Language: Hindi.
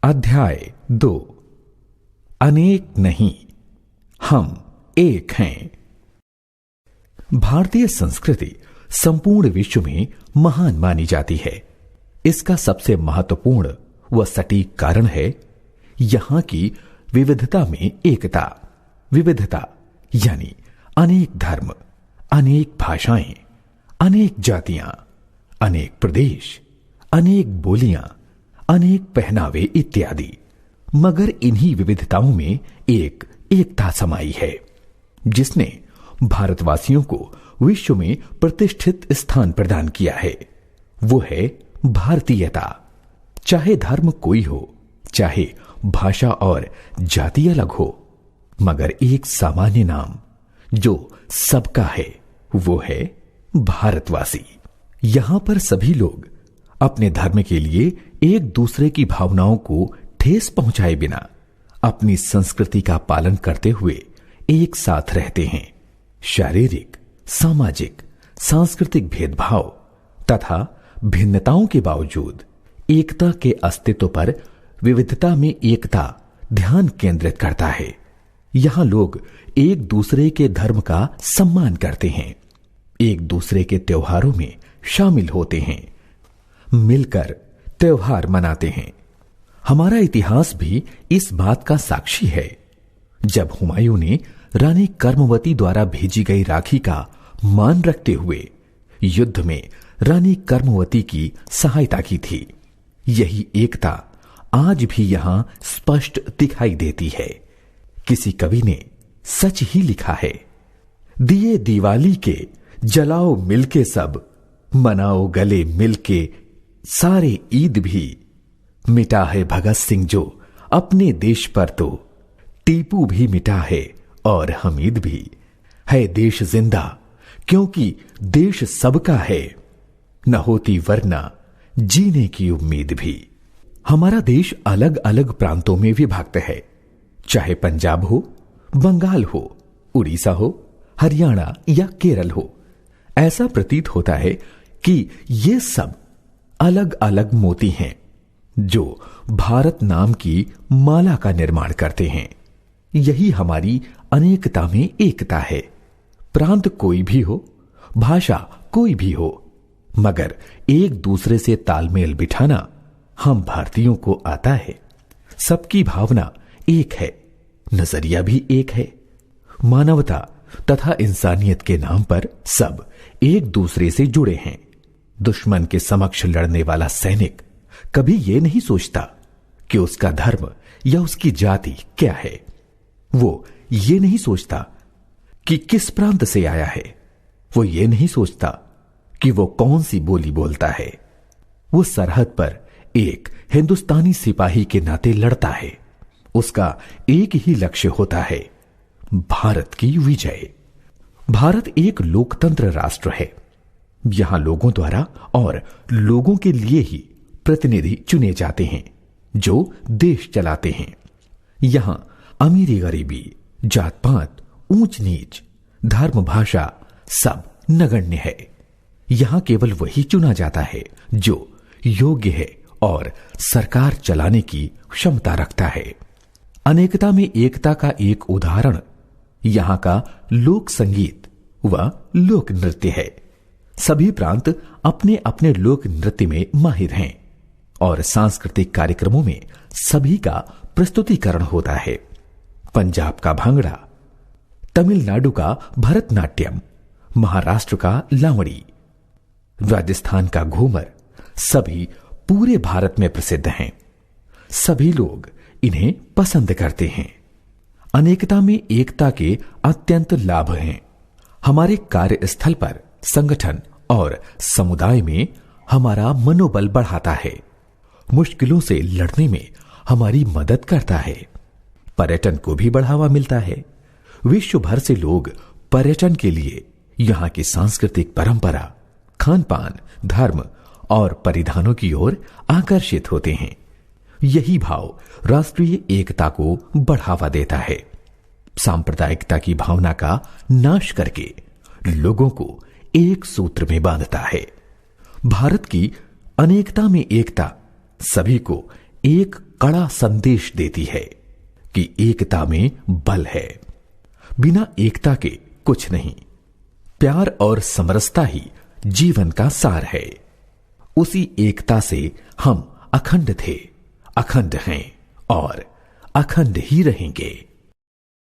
अध्याय 2। अनेक नहीं, हम एक हैं। भारतीय संस्कृति संपूर्ण विश्व में महान मानी जाती है। इसका सबसे महत्वपूर्ण व सटीक कारण है यहां की विविधता में एकता। विविधता यानी अनेक धर्म, अनेक भाषाएं, अनेक जातियां, अनेक प्रदेश, अनेक बोलियां, अनेक पहनावे इत्यादि। मगर इन्हीं विविधताओं में एक एकता समाई है जिसने भारतवासियों को विश्व में प्रतिष्ठित स्थान प्रदान किया है। वो है भारतीयता। चाहे धर्म कोई हो, चाहे भाषा और जाति अलग हो, मगर एक सामान्य नाम जो सबका है वो है भारतवासी। यहां पर सभी लोग अपने धर्म के लिए एक दूसरे की भावनाओं को ठेस पहुंचाए बिना अपनी संस्कृति का पालन करते हुए एक साथ रहते हैं। शारीरिक, सामाजिक, सांस्कृतिक भेदभाव तथा भिन्नताओं के बावजूद एकता के अस्तित्व पर विविधता में एकता ध्यान केंद्रित करता है। यहां लोग एक दूसरे के धर्म का सम्मान करते हैं, एक दूसरे के त्योहारों में शामिल होते हैं, मिलकर त्योहार मनाते हैं। हमारा इतिहास भी इस बात का साक्षी है। जब हुमायूं ने रानी कर्मवती द्वारा भेजी गई राखी का मान रखते हुए युद्ध में रानी कर्मवती की सहायता की थी, यही एकता आज भी यहां स्पष्ट दिखाई देती है। किसी कवि ने सच ही लिखा है, दिए दिवाली के जलाओ मिलके सब, मनाओ गले मिलके सारे ईद भी। मिटा है भगत सिंह जो अपने देश पर, तो टीपू भी मिटा है और हमीद भी। है देश जिंदा क्योंकि देश सबका है, न होती वरना जीने की उम्मीद भी। हमारा देश अलग अलग प्रांतों में विभक्त है, चाहे पंजाब हो, बंगाल हो, उड़ीसा हो, हरियाणा या केरल हो। ऐसा प्रतीत होता है कि ये सब अलग अलग मोती हैं जो भारत नाम की माला का निर्माण करते हैं। यही हमारी अनेकता में एकता है। प्रांत कोई भी हो, भाषा कोई भी हो, मगर एक दूसरे से तालमेल बिठाना हम भारतीयों को आता है। सबकी भावना एक है, नजरिया भी एक है। मानवता तथा इंसानियत के नाम पर सब एक दूसरे से जुड़े हैं। दुश्मन के समक्ष लड़ने वाला सैनिक कभी यह नहीं सोचता कि उसका धर्म या उसकी जाति क्या है। वो ये नहीं सोचता कि किस प्रांत से आया है। वो ये नहीं सोचता कि वो कौन सी बोली बोलता है। वो सरहद पर एक हिंदुस्तानी सिपाही के नाते लड़ता है। उसका एक ही लक्ष्य होता है, भारत की विजय। भारत एक लोकतंत्र राष्ट्र है। यहां लोगों द्वारा और लोगों के लिए ही प्रतिनिधि चुने जाते हैं जो देश चलाते हैं। यहां अमीरी गरीबी, जात पात, ऊंच नीच, धर्म भाषा सब नगण्य है। यहां केवल वही चुना जाता है जो योग्य है और सरकार चलाने की क्षमता रखता है। अनेकता में एकता का एक उदाहरण यहां का लोक संगीत व लोक नृत्य है। सभी प्रांत अपने अपने लोक नृत्य में माहिर हैं और सांस्कृतिक कार्यक्रमों में सभी का प्रस्तुतिकरण होता है। पंजाब का भांगड़ा, तमिलनाडु का भरतनाट्यम, महाराष्ट्र का लावणी, राजस्थान का घूमर सभी पूरे भारत में प्रसिद्ध हैं। सभी लोग इन्हें पसंद करते हैं। अनेकता में एकता के अत्यंत लाभ हैं। हमारे कार्यस्थल पर, संगठन और समुदाय में हमारा मनोबल बढ़ाता है। मुश्किलों से लड़ने में हमारी मदद करता है। पर्यटन को भी बढ़ावा मिलता है। विश्व भर से लोग पर्यटन के लिए यहां की सांस्कृतिक परंपरा, खान पान, धर्म और परिधानों की ओर आकर्षित होते हैं। यही भाव राष्ट्रीय एकता को बढ़ावा देता है। सांप्रदायिकता की भावना का नाश करके लोगों को एक सूत्र में बांधता है। भारत की अनेकता में एकता सभी को एक कड़ा संदेश देती है कि एकता में बल है, बिना एकता के कुछ नहीं। प्यार और समरसता ही जीवन का सार है। उसी एकता से हम अखंड थे, अखंड हैं और अखंड ही रहेंगे।